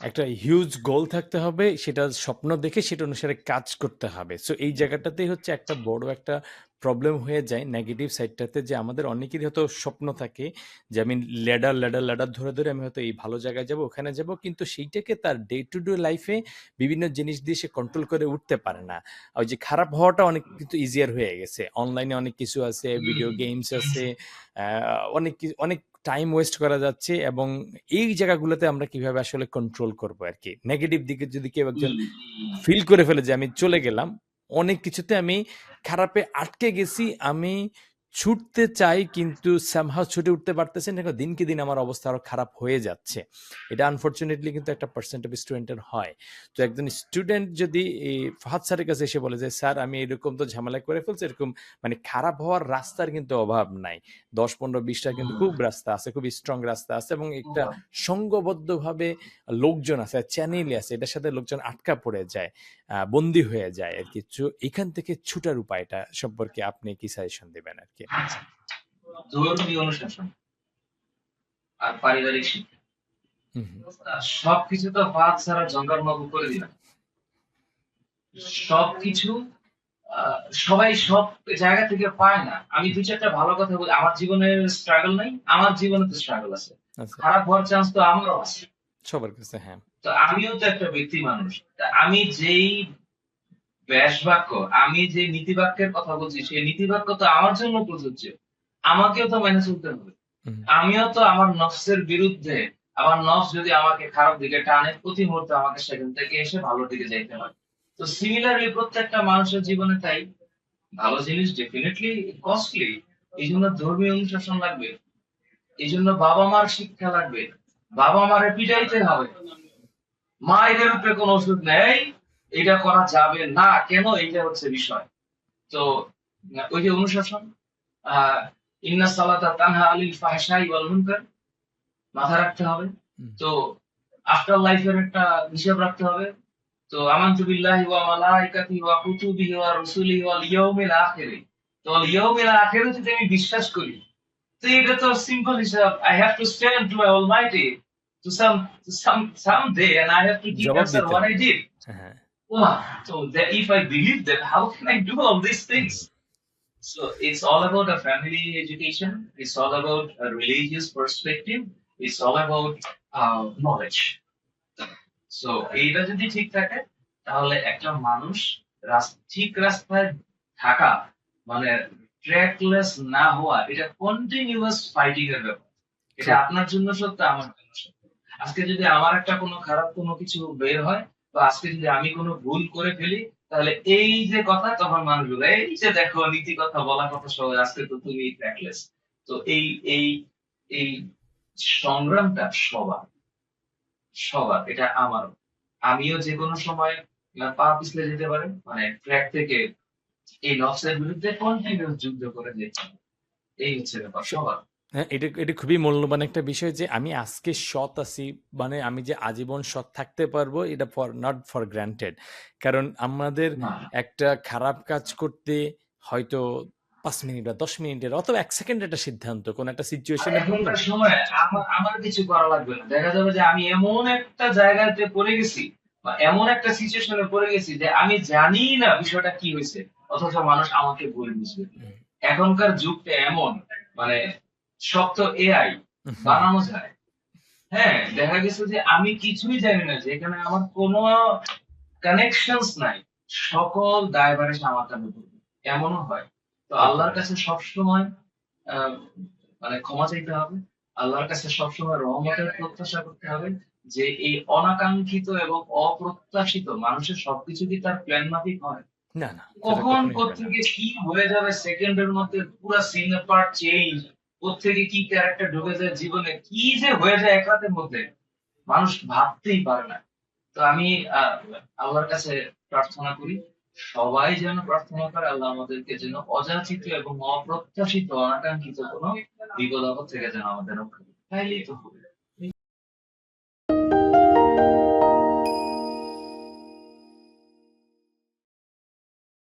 একটা হিউজ গোল থাকতে হবে, সেটা স্বপ্ন দেখে সেটা অনুসারে কাজ করতে হবে। সো এই জায়গাটাতেই হচ্ছে একটা বড় একটা প্রবলেম হয়ে যায় নেগেটিভ সাইডটাতে, যে আমাদের অনেকেরই হয়তো স্বপ্ন থাকে যে আমি ল্যাডার ল্যাডার ল্যাডার ধরে ধরে আমি হয়তো এই ভালো জায়গায় যাব, ওখানে যাব, কিন্তু সেইটাকে তার ডে টু ডে লাইফে বিভিন্ন জিনিস দিয়ে সে কন্ট্রোল করে উঠতে পারে না। আর ওই যে খারাপ হওয়াটা অনেক কিন্তু ইজিয়ার হয়ে গেছে, অনলাইনে অনেক কিছু আছে, ভিডিও গেমস আছে, অনেক টাইম ওয়েস্ট করা যাচ্ছে। এবং এই জায়গাগুলোতে আমরা কিভাবে আসলে কন্ট্রোল করবো আর কি, নেগেটিভ দিকে যদি কেউ একজন ফিল করে ফেলে যে আমি চলে গেলাম অনেক কিছুতে, আমি খারাপে আটকে গেছি, আমি ছুটতে চাই কিন্তু সামহাও ছুটে উঠতে পারতেছি না, দিনকে দিন আমার অবস্থা আরো খারাপ হয়ে যাচ্ছে। এটা আনফরচুনেটলি কিন্তু একটা পার্সেন্ট অফ স্টুডেন্টের হয়। তো একজন স্টুডেন্ট যদি এই ফাহাদ স্যারের কাছে এসে বলে যে স্যার আমি এরকম তো ঝামেলা করে ফেলছি, এরকম মানে খারাপ হওয়ার রাস্তার কিন্তু অভাব নাই, 10, 15, 20টা কিন্তু খুব রাস্তা আছে, খুব স্ট্রং রাস্তা আছে, এবং একটা সংঘবদ্ধভাবে লোকজন আছে, চ্যানেল আছে, এটার সাথে লোকজন আটকা পড়ে যায়, বন্দী হয়ে যায় আর কি। এখান থেকে ছুটার উপায়টা সম্পর্কে আপনি কি সাজেশন দিবেন আর কি? ধর্মীয় অনুশাসন আর পারিবারিক শিক্ষা, হুম, হুম। সবকিছু তো বাদ ছাড়া জঙ্গলমহল করে দিলাম। সবকিছু সবাই সব জায়গা থেকে পায় না। আমি দু চারটা ভালো কথা বলি, আমার জীবনের স্ট্রাগল নাই, আমার জীবনে তো স্ট্রাগল আছে, আচ্ছা, খারাপ হওয়ার চান্স তো আমারও আছে। সবার কাছে, হ্যাঁ। তো আমিও তো একটা ব্যক্তি মানুষ। তা আমি যেই ব্যাস বাক্য, আমি যে নীতি বাক্যের কথা বলছি, সেই নীতি বাক্য তো আমার জন্য প্রযোজ্য, আমাকেও তো মেনে চলতে হবে। হুম, আমিও তো আমার নফসের বিরুদ্ধে, আমার নফস যদি আমাকে খারাপ দিকে টানে, প্রতি মুহূর্তে আমাকে সেখান থেকে এসে ভালো দিকে যাইতে হয়। তো সিমিলারলি প্রত্যেকটা মানুষের জীবনে তাই, ভালো জিনিস ডেফিনেটলি কস্টলি, এই জন্য ধর্মীয় অনুশাসন লাগবে, এই জন্য বাবা মার শিক্ষা লাগবে, বাবা মারে পিটাইতে হবে, মা এদের উপরে কোনো ওষুধ নেই, এটা করা যাবে না কেন, এইটা হচ্ছে বিষয়। তো ওই যে অনুশাসন, আহ ইন্না সালাতা তানহা আনিল ফাহশাই ওয়াল মুনকার, মাথায় রাখতে হবে। হুম, তো আফটার লাইফের একটা হিসাব রাখতে হবে। তো আমানতু বিল্লাহি ওয়া মালাইকাতিহি ওয়া কুতুবিহি ওয়া রুসুলিহি ওয়াল ইয়াউমিল আখির, তো ওয়াল ইয়াউমিল আখির যদি আমি বিশ্বাস করি, তো এটা তো সিম্পল হিসাব, I have to stand to my almighty to some day and I have to give জবাব অ্যানসার দিতে হোয়াট আই হবে। ডিড। হ্যাঁ। So that if I believe that, how can I do all these hmm, things? So it's all about a family education. It's all about a religious perspective. It's all about knowledge. So এইটা যদি ঠিক থাকে, তাহলে একটা মানুষ ঠিক রাস্তায় থাকা মানে ট্র্যাকলেস না হওয়া, এটা কন্টিনিউয়াস ফাইটিং এর ব্যাপার। এটা ট্রু। আপনার জন্য সত্য, আমার জন্য সত্য। আজকে যদি আমার একটা কোনো খারাপ কোনো কিছু বের হয়, বা আজকে যদি আমি কোনো ভুল করে ফেলি, তাহলে এই যে কথা, তখন মানুষগুলো এই যে দেখো নীতি কথা বলা কথা সবাই, আজকে তো তুমি ট্র্যাকলেস। তো এই এই সংগ্রামটা সবার, সবার, এটা আমারও। আমিও যে কোনো সময় পা পিছলে যেতে পারে, মানে ট্র্যাক থেকে এই নফসের বিরুদ্ধে কন্টিনিউস যুদ্ধ করে যেতে হবে। এই হচ্ছে ব্যাপার স- সবার। হ্যাঁ, এটা এটা খুবই মূল্যবান একটা বিষয় যে আমি আজকে সৎ আছি, মানে আমি যে আজীবন সৎ থাকতে পারবো, এটা ফর নট ফর গ্রান্টেড। কারণ আমাদের না, একটা খারাপ কাজ করতে হয়তো 5 মিনিট বা 10 মিনিটের অথবা 1 সেকেন্ডের একটা সিদ্ধান্ত কোন একটা আর সিচুয়েশনে পড়লাম। এখনকার সময় আমার আমার কিছু করা লাগবে না, দেখা যাবে যে আমি এমন একটা জায়গাতে পড়ে গেছি, বা এমন একটা সিচুয়েশনে পড়ে গেছি যে আমি জানি না বিষয়টা কি হয়েছে, অথচ মানুষ আমাকে ভুল বুঝবে। হুম, এখনকার যুগটা এমন, মানে সব তো এআই হুম, বানানো যায়। হ্যাঁ, দেখা গেছে যে আমি কিছুই জানি না, যে এখানে আমার কোনো কানেকশনস নাই, সকল দায়ভার এসে আমার কাঁধে পড়বে, এমনও হয়। তো আল্লাহর একেবারে। কাছে সবসময় আহ, মানে ক্ষমা চাইতে হবে, আল্লাহর কাছে সবসময় রহমতের প্রত্যাশা করতে হবে, যে এই অনাকাঙ্ক্ষিত এবং অপ্রত্যাশিত মানুষের সবকিছু কি তার প্ল্যান মাফিক হয়? না, না, সেটা কখন কখনোই হবে না। কোত্থেকে কি হয়ে যাবে সেকেন্ডের মধ্যে, পুরো সিন পার্ট চেঞ্জ, কোত্থেকে কি ক্যারেক্টার ঢুকে যায় জীবনে, কি যে হয়ে যায় এক রাতের মধ্যে, মানুষ ভাবতেই পারে না। তো আমি আহ, আল্লাহর কাছে প্রার্থনা করি, সবাই যেন প্রার্থনা করে আল্লাহ আমাদেরকে যেন অযাচিত এবং অপ্রত্যাশিত অনাকাঙ্ক্ষিত কোনো বিপদ আপদ থেকে যেন আমাদের রক্ষা করে, তাইলেই তো হবে।